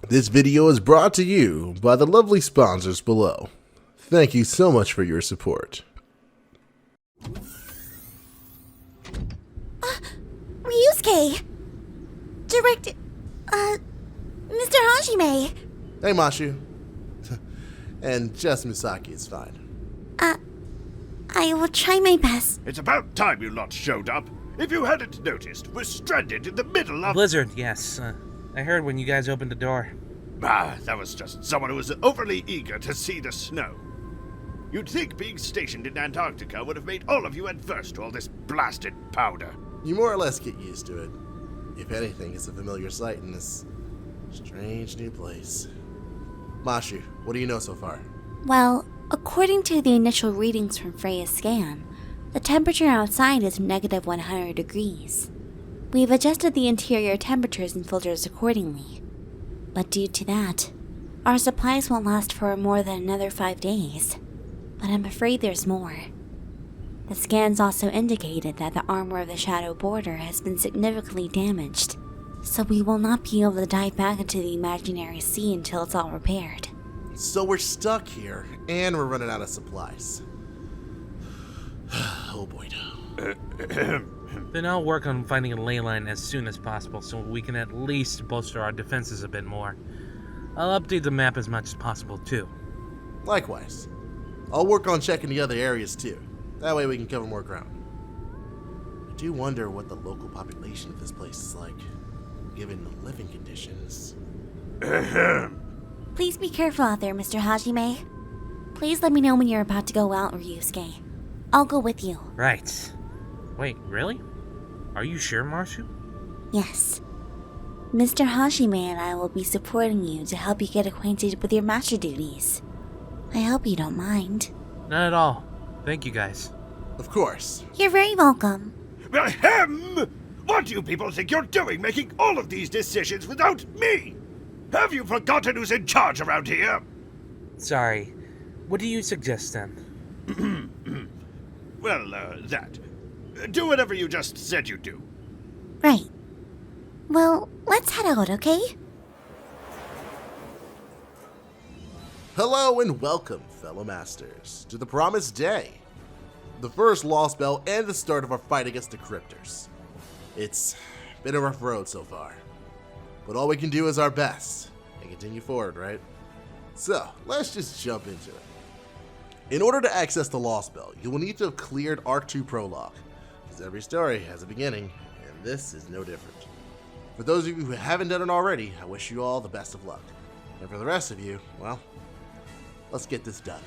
This video is brought to you by the lovely sponsors below. Thank you so much for your support. Ryusuke! Mr. Hajime! Hey, Mashu. And just Musaki is fine. I will try my best. It's about time you lot showed up. If you hadn't noticed, we're stranded in the middle of... Blizzard, yes. I heard when you guys opened the door. That was just someone who was overly eager to see the snow. You'd think being stationed in Antarctica would have made all of you adverse to all this blasted powder. You more or less get used to it. If anything, it's a familiar sight in this strange new place. Mashu, what do you know so far? Well, according to the initial readings from Freya's scan, the temperature outside is negative 100 degrees. We've adjusted the interior temperatures and filters accordingly. But due to that, our supplies won't last for more than another 5 days. But I'm afraid there's more. The scans also indicated that the armor of the Shadow Border has been significantly damaged, so we will not be able to dive back into the imaginary sea until it's all repaired. So we're stuck here, and we're running out of supplies. Oh boy. Then I'll work on finding a ley line as soon as possible so we can at least bolster our defenses a bit more. I'll update the map as much as possible too. Likewise. I'll work on checking the other areas too. That way we can cover more ground. I do wonder what the local population of this place is like, given the living conditions. Please be careful out there, Mr. Hajime. Please let me know when you're about to go out, Ryusuke. I'll go with you. Right. Wait, really? Are you sure, Mashu? Yes. Mr. Hajime and I will be supporting you to help you get acquainted with your master duties. I hope you don't mind. Not at all. Thank you guys. Of course. You're very welcome. Ahem! What do you people think you're doing making all of these decisions without me? Have you forgotten who's in charge around here? Sorry. What do you suggest then? Well, that. Do whatever you just said you'd do. Right. Well, let's head out, okay? Hello and welcome, fellow masters, to the Promised Day. The first Lostbelt and the start of our fight against the Cryptors. It's been a rough road so far, but all we can do is our best and continue forward, right? So, let's just jump into it. In order to access the Lostbelt, you will need to have cleared Arc 2 Prologue, because every story has a beginning, and this is no different. For those of you who haven't done it already, I wish you all the best of luck. And for the rest of you, well, let's get this done.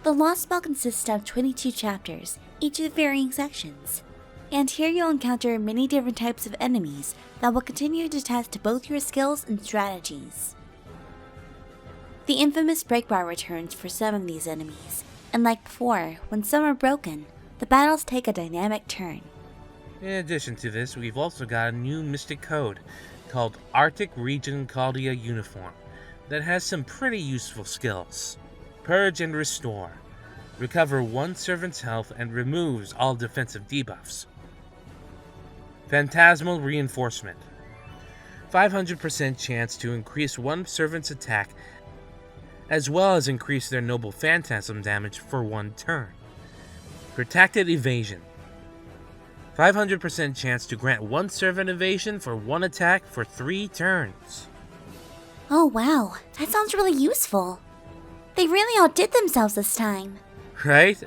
The Lostbelt consists of 22 chapters, each with varying sections. And here you'll encounter many different types of enemies that will continue to test both your skills and strategies. The infamous breakbar returns for some of these enemies, and like before, when some are broken, the battles take a dynamic turn. In addition to this, we've also got a new mystic code called Arctic Region Chaldea Uniform that has some pretty useful skills. Purge and Restore. Recover one servant's health and removes all defensive debuffs. Phantasmal Reinforcement. 500% chance to increase one servant's attack as well as increase their noble phantasm damage for one turn. Protected Evasion. 500% chance to grant one servant evasion for one attack for 3 turns. Oh wow, that sounds really useful. They really outdid themselves this time. Right?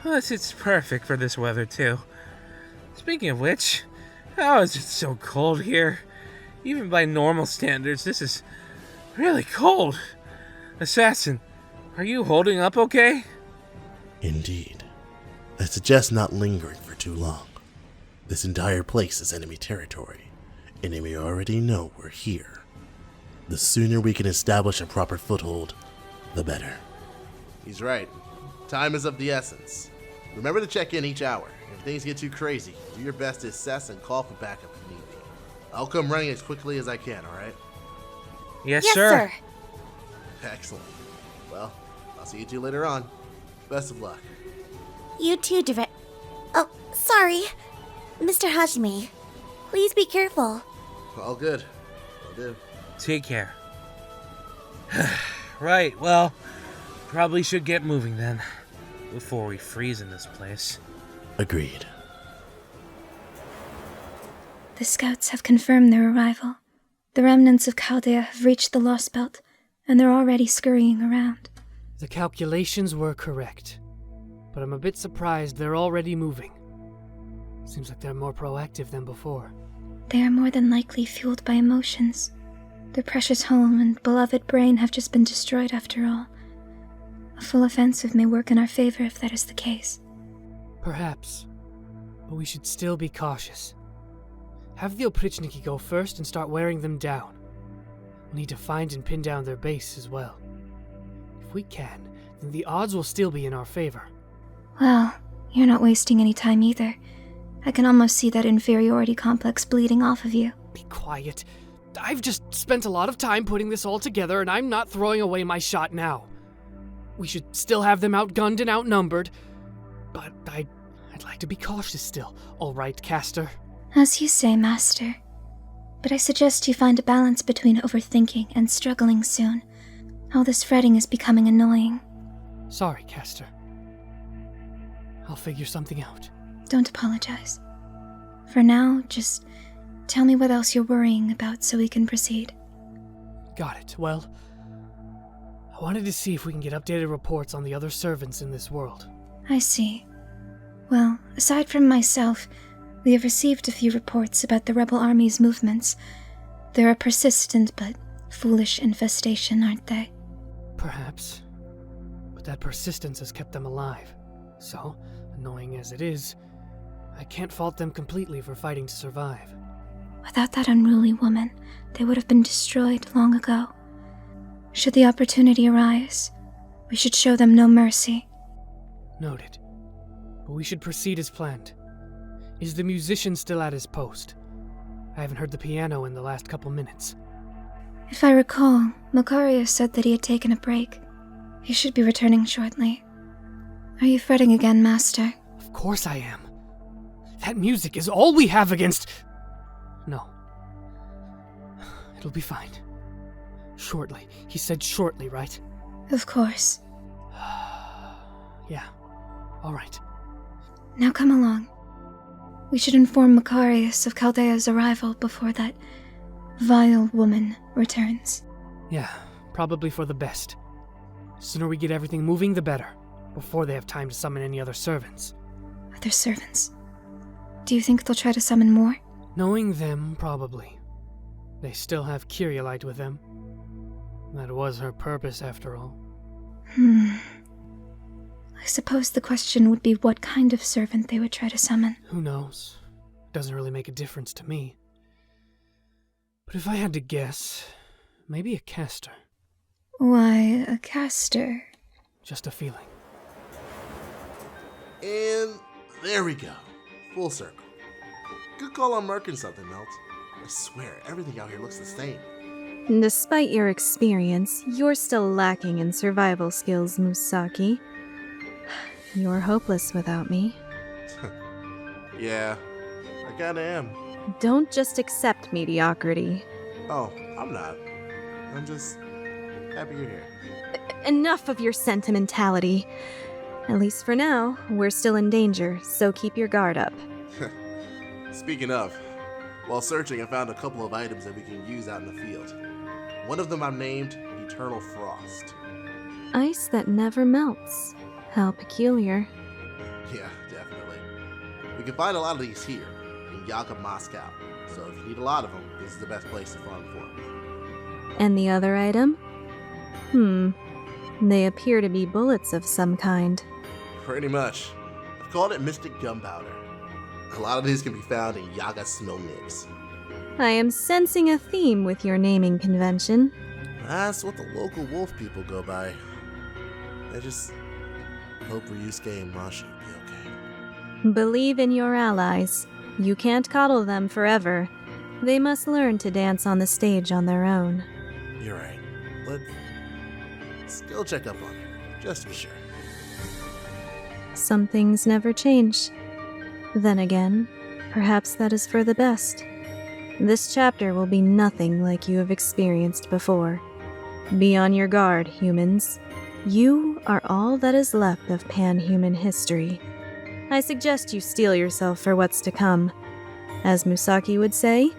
Plus, it's perfect for this weather, too. Speaking of which, how is it so cold here? Even by normal standards, this is really cold. Assassin, are you holding up okay? Indeed. I suggest not lingering for too long. This entire place is enemy territory, and we already know we're here. The sooner we can establish a proper foothold, the better. He's right. Time is of the essence. Remember to check in each hour. If things get too crazy, do your best to assess and call for backup if need be. I'll come running as quickly as I can, alright? Yes, sir. Excellent. Well, I'll see you two later on. Best of luck. You too, Oh, sorry. Mr. Hajime, please be careful. All good. Will do. Take care. Right, well, probably should get moving then, before we freeze in this place. Agreed. The scouts have confirmed their arrival. The remnants of Chaldea have reached the Lostbelt, and they're already scurrying around. The calculations were correct, but I'm a bit surprised they're already moving. Seems like they're more proactive than before. They are more than likely fueled by emotions. Their precious home and beloved brain have just been destroyed after all. A full offensive may work in our favor if that is the case. Perhaps, but we should still be cautious. Have the Oprichniki go first and start wearing them down. We'll need to find and pin down their base as well. If we can, then the odds will still be in our favor. Well, you're not wasting any time either. I can almost see that inferiority complex bleeding off of you. Be quiet. I've just spent a lot of time putting this all together, and I'm not throwing away my shot now. We should still have them outgunned and outnumbered, but I'd like to be cautious still. All right, Caster? As you say, Master. But I suggest you find a balance between overthinking and struggling soon. All this fretting is becoming annoying. Sorry, Caster. I'll figure something out. Don't apologize. For now, just tell me what else you're worrying about so we can proceed. Got it. Well, I wanted to see if we can get updated reports on the other servants in this world. I see. Well, aside from myself, we have received a few reports about the rebel army's movements. They're a persistent but foolish infestation, aren't they? Perhaps. But that persistence has kept them alive. So, annoying as it is, I can't fault them completely for fighting to survive. Without that unruly woman, they would have been destroyed long ago. Should the opportunity arise, we should show them no mercy. Noted. But we should proceed as planned. Is the musician still at his post? I haven't heard the piano in the last couple minutes. If I recall, Macarius said that he had taken a break. He should be returning shortly. Are you fretting again, Master? Of course I am. That music is all we have against... No. It'll be fine. Shortly. He said shortly, right? Of course. Yeah. All right. Now come along. We should inform Macarius of Chaldea's arrival before that vile woman returns. Yeah, probably for the best. The sooner we get everything moving, the better. Before they have time to summon any other servants. Other servants? Do you think they'll try to summon more? Knowing them, probably. They still have Kyrielite with them. That was her purpose, after all. I suppose the question would be what kind of servant they would try to summon. Who knows? Doesn't really make a difference to me. But if I had to guess, maybe a caster. Why, a caster? Just a feeling. And there we go. Full circle. Good call on marking something, Melt. I swear, everything out here looks the same. Despite your experience, you're still lacking in survival skills, Musaki. You're hopeless without me. Yeah, I kinda am. Don't just accept mediocrity. Oh, I'm not. I'm just happy you're here. Enough of your sentimentality. At least for now, we're still in danger, so keep your guard up. Speaking of, while searching, I found a couple of items that we can use out in the field. One of them I named Eternal Frost. Ice that never melts. How peculiar. Yeah, definitely. We can find a lot of these here, in Yaga, Moscow. So if you need a lot of them, this is the best place to farm for them. And the other item? They appear to be bullets of some kind. Pretty much. I've called it Mystic Gunpowder. A lot of these can be found in Yaga snow nibs. I am sensing a theme with your naming convention. That's what the local wolf people go by. I just hope Ryusuke and Mashu will be okay. Believe in your allies. You can't coddle them forever. They must learn to dance on the stage on their own. You're right. Let's still check up on her, just to be sure. Some things never change. Then again, perhaps that is for the best. This chapter will be nothing like you have experienced before. Be on your guard, humans. You are all that is left of pan-human history. I suggest you steel yourself for what's to come. As Musaki would say,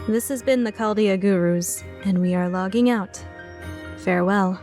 this has been the Chaldea Gurus, and we are logging out. Farewell.